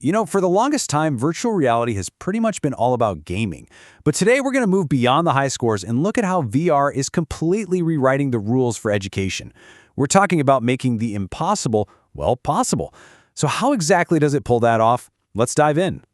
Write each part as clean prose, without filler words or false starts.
For the longest time, virtual reality has pretty much been all about gaming. But today we're going to move beyond the high scores and look at how VR is completely rewriting the rules for education. We're talking about making the impossible, well, possible. So how exactly does it pull that off? Let's dive in.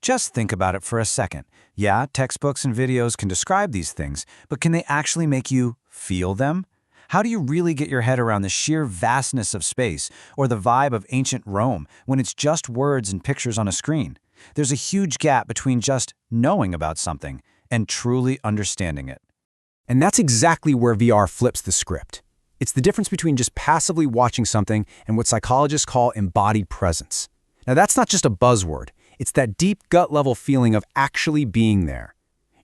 Just think about it for a second. Yeah, textbooks and videos can describe these things, but can they actually make you feel them? How do you really get your head around the sheer vastness of space or the vibe of ancient Rome when it's just words and pictures on a screen? There's a huge gap between just knowing about something and truly understanding it. And that's exactly where VR flips the script. It's the difference between just passively watching something and what psychologists call embodied presence. Now, that's not just a buzzword. It's that deep gut-level feeling of actually being there.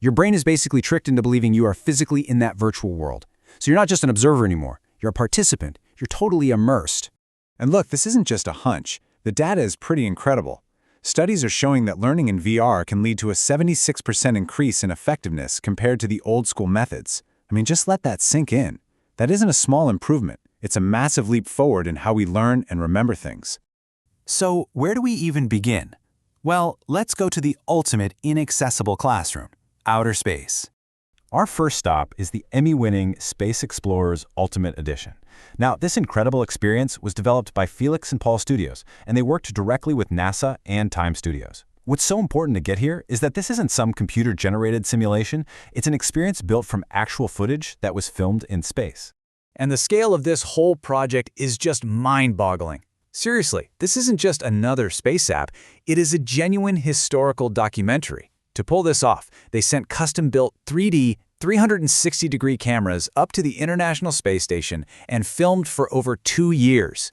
Your brain is basically tricked into believing you are physically in that virtual world. So you're not just an observer anymore. You're a participant. You're totally immersed. And look, this isn't just a hunch. The data is pretty incredible. Studies are showing that learning in VR can lead to a 76% increase in effectiveness compared to the old-school methods. I mean, just let that sink in. That isn't a small improvement. It's a massive leap forward in how we learn and remember things. So where do we even begin? Well, let's go to the ultimate inaccessible classroom, outer space. Our first stop is the Emmy-winning Space Explorers Ultimate Edition. Now, this incredible experience was developed by Felix and Paul Studios, and they worked directly with NASA and Time Studios. What's so important to get here is that this isn't some computer-generated simulation. It's an experience built from actual footage that was filmed in space. And the scale of this whole project is just mind-boggling. Seriously, this isn't just another space app. It is a genuine historical documentary. To pull this off, they sent custom-built 3D 360-degree cameras up to the International Space Station and filmed for over 2 years.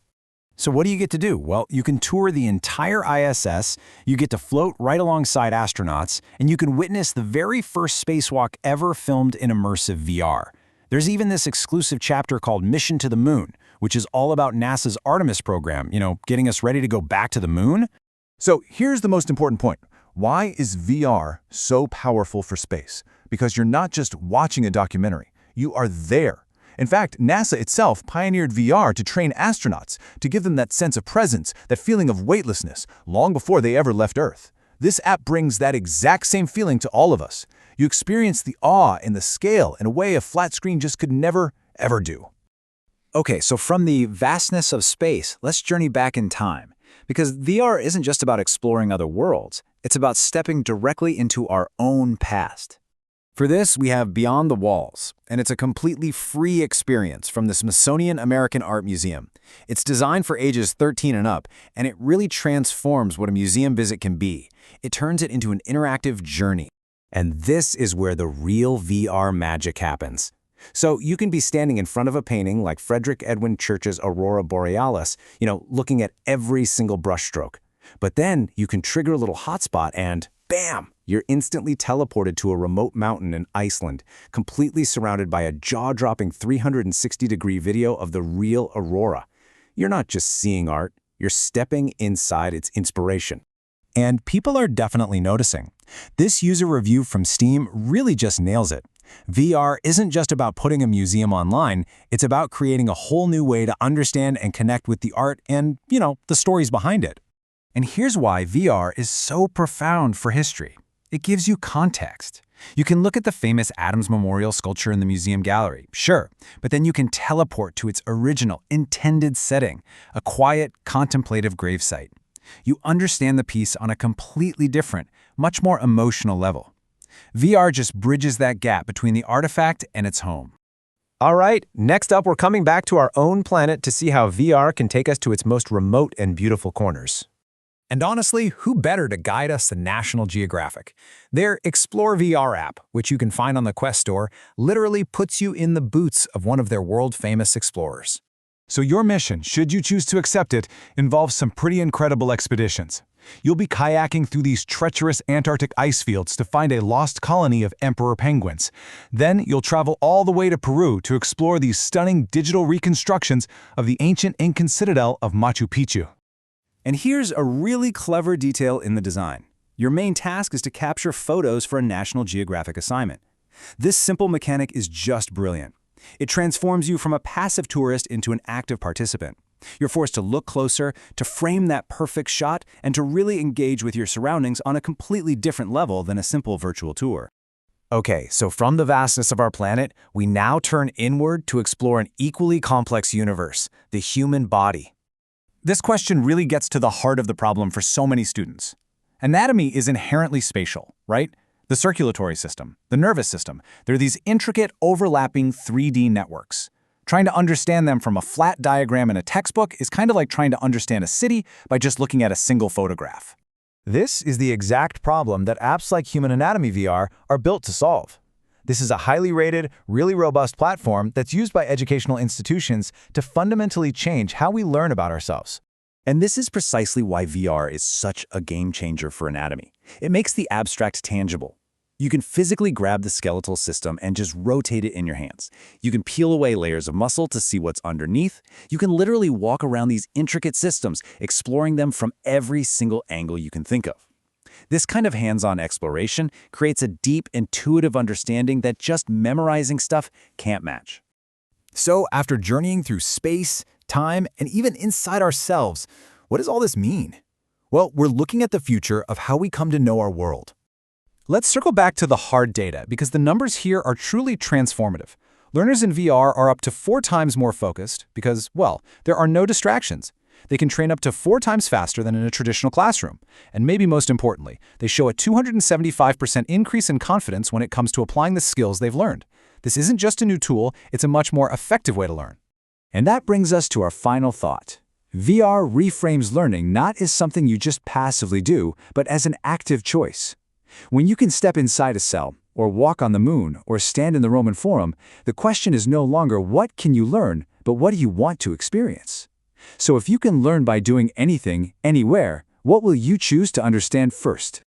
So what do you get to do? Well, you can tour the entire ISS, you get to float right alongside astronauts, and you can witness the very first spacewalk ever filmed in immersive VR. There's even this exclusive chapter called Mission to the Moon, which is all about NASA's Artemis program, getting us ready to go back to the moon. So here's the most important point. Why is VR so powerful for space? Because you're not just watching a documentary, you are there. In fact, NASA itself pioneered VR to train astronauts, to give them that sense of presence, that feeling of weightlessness, long before they ever left Earth. This app brings that exact same feeling to all of us. You experience the awe and the scale in a way a flat screen just could never, ever do. Okay, so from the vastness of space, let's journey back in time. Because VR isn't just about exploring other worlds, it's about stepping directly into our own past. For this, we have Beyond the Walls, and it's a completely free experience from the Smithsonian American Art Museum. It's designed for ages 13 and up, and it really transforms what a museum visit can be. It turns it into an interactive journey. And this is where the real VR magic happens. So you can be standing in front of a painting like Frederick Edwin Church's Aurora Borealis, looking at every single brushstroke. But then you can trigger a little hotspot and bam, you're instantly teleported to a remote mountain in Iceland, completely surrounded by a jaw-dropping 360-degree video of the real aurora. You're not just seeing art, you're stepping inside its inspiration. And people are definitely noticing. This user review from Steam really just nails it. VR isn't just about putting a museum online, it's about creating a whole new way to understand and connect with the art and, the stories behind it. And here's why VR is so profound for history. It gives you context. You can look at the famous Adams Memorial sculpture in the museum gallery, sure, but then you can teleport to its original, intended setting, a quiet, contemplative gravesite. You understand the piece on a completely different, much more emotional level. VR just bridges that gap between the artifact and its home. All right, next up we're coming back to our own planet to see how VR can take us to its most remote and beautiful corners. And honestly, who better to guide us than National Geographic? Their Explore VR app, which you can find on the Quest store, literally puts you in the boots of one of their world-famous explorers. So your mission, should you choose to accept it, involves some pretty incredible expeditions. You'll be kayaking through these treacherous Antarctic ice fields to find a lost colony of emperor penguins. Then you'll travel all the way to Peru to explore these stunning digital reconstructions of the ancient Incan citadel of Machu Picchu. And here's a really clever detail in the design. Your main task is to capture photos for a National Geographic assignment. This simple mechanic is just brilliant. It transforms you from a passive tourist into an active participant. You're forced to look closer, to frame that perfect shot, and to really engage with your surroundings on a completely different level than a simple virtual tour. Okay, so from the vastness of our planet, we now turn inward to explore an equally complex universe, the human body. This question really gets to the heart of the problem for so many students. Anatomy is inherently spatial, right? The circulatory system, the nervous system, they're these intricate, overlapping 3D networks. Trying to understand them from a flat diagram in a textbook is kind of like trying to understand a city by just looking at a single photograph. This is the exact problem that apps like Human Anatomy VR are built to solve. This is a highly rated, really robust platform that's used by educational institutions to fundamentally change how we learn about ourselves. And this is precisely why VR is such a game changer for anatomy. It makes the abstract tangible. You can physically grab the skeletal system and just rotate it in your hands. You can peel away layers of muscle to see what's underneath. You can literally walk around these intricate systems, exploring them from every single angle you can think of. This kind of hands-on exploration creates a deep, intuitive understanding that just memorizing stuff can't match. So, after journeying through space, time, and even inside ourselves, what does all this mean? Well, we're looking at the future of how we come to know our world. Let's circle back to the hard data, because the numbers here are truly transformative. Learners in VR are up to 4 times more focused because, well, there are no distractions. They can train up to 4 times faster than in a traditional classroom. And maybe most importantly, they show a 275% increase in confidence when it comes to applying the skills they've learned. This isn't just a new tool, it's a much more effective way to learn. And that brings us to our final thought. VR reframes learning not as something you just passively do, but as an active choice. When you can step inside a cell, or walk on the moon, or stand in the Roman Forum, the question is no longer what can you learn, but what do you want to experience? So if you can learn by doing anything, anywhere, what will you choose to understand first?